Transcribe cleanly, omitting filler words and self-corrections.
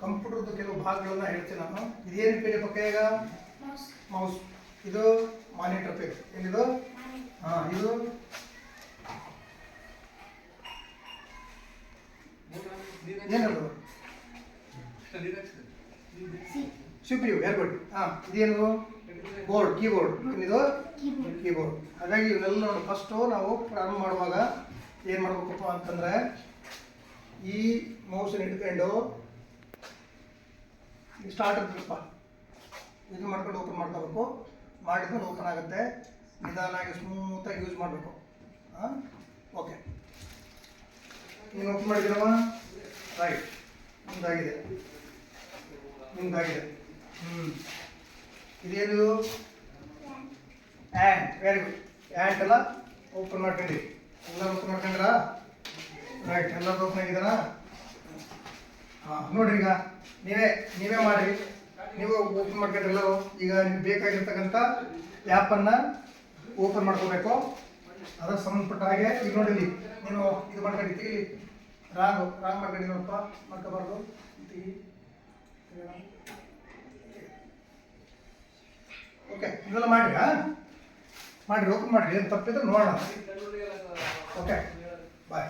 ಕಂಪ್ಯೂಟರ್ದು ಕೆಲವು ಭಾಗಗಳನ್ನ ಹೇಳ್ತೀನಿ ನಾನು. ಇದೇನು ಪೇಜ್ ಪಕ್ಕ ಈಗ ಮೌಸ್, ಇದು ಮಾನಿಟರ್ ಪೇಜ್. ಏನಿದು? ಇದು ಏನದು? CPU. Very good. ಇದೇನು? Board, keyboard. ಏನಿದು? ಕೀಬೋರ್ಡ್. ಹಾಗಾಗಿ ಇವನ್ನೆಲ್ಲ ನೋಡಿ, ಫಸ್ಟು ನಾವು ಪ್ರಾರಂಭ ಮಾಡುವಾಗ ಏನು ಮಾಡ್ಬೇಕಪ್ಪ ಅಂತಂದರೆ, ಈ ಮೌಸನ್ನು ಹಿಡ್ಕೊಂಡು ಸ್ಟಾರ್ಟ್ ಇರ್ತದಪ್ಪ, ಇದು ಮಾಡ್ಕೊಂಡು ಓಪನ್ ಮಾಡ್ಕೋಬೇಕು. ಮಾಡಿದ್ಮೇಲೆ ಓಪನ್ ಆಗುತ್ತೆ. ನಿಧಾನಾಗಿ ಸ್ಮೂತಾಗಿ ಯೂಸ್ ಮಾಡಬೇಕು. ಓಕೆ, ನೀನು ಓಪನ್ ಮಾಡಿದ್ದೀರಮ್ಮ? ರೈಟ್, ನಿಮ್ದಾಗಿದೆ. ಇದೇನಿದು? ಆ್ಯಂಟ್. Very good. ಆ್ಯಂಟ್ ಎಲ್ಲ ಓಪನ್ ಮಾಡ್ಕೊಂಡಿ. ಎಲ್ಲ ಓಪನ್ ಮಾಡ್ಕೊಂಡ್ರಾ? ರೈಟ್, ಎಲ್ಲರೂ ಓಪನ್ ಆಗಿದ್ದಾರ? ನೋಡ್ರಿ, ಈಗ ನೀವೇ ಮಾಡಿ, ನೀವು ಓಪನ್ ಮಾಡ್ಕೊಂಡ್ರಿ ಎಲ್ಲರೂ. ಈಗ ನಿಮ್ಗೆ ಬೇಕಾಗಿರ್ತಕ್ಕಂಥ ಆ್ಯಪನ್ನು ಓಪನ್ ಮಾಡ್ಕೋಬೇಕು. ಅದಕ್ಕೆ ಸಂಬಂಧಪಟ್ಟ ಹಾಗೆ ಈಗ ನೋಡಿಲಿ, ನೀನು ಇದು ಮಾಡ್ಕೊಂಡು ತೆಗೀಲಿ. ರಾಂಗ್ ಮಾಡ್ಕೊಂಡು ನೋಡಪ್ಪ, ಮಾಡ್ಕೋಬಾರ್ದು. ತೆಗಿ. ಓಕೆ, ಇದೆಲ್ಲ ಮಾಡಿರಿ. ಮಾಡಿರಿ, ಓಪನ್ ಮಾಡಿರಿ. ಏನು ತಪ್ಪಿದ್ರೆ ನೋಡೋಣ. ಓಕೆ, ಬಾಯ್.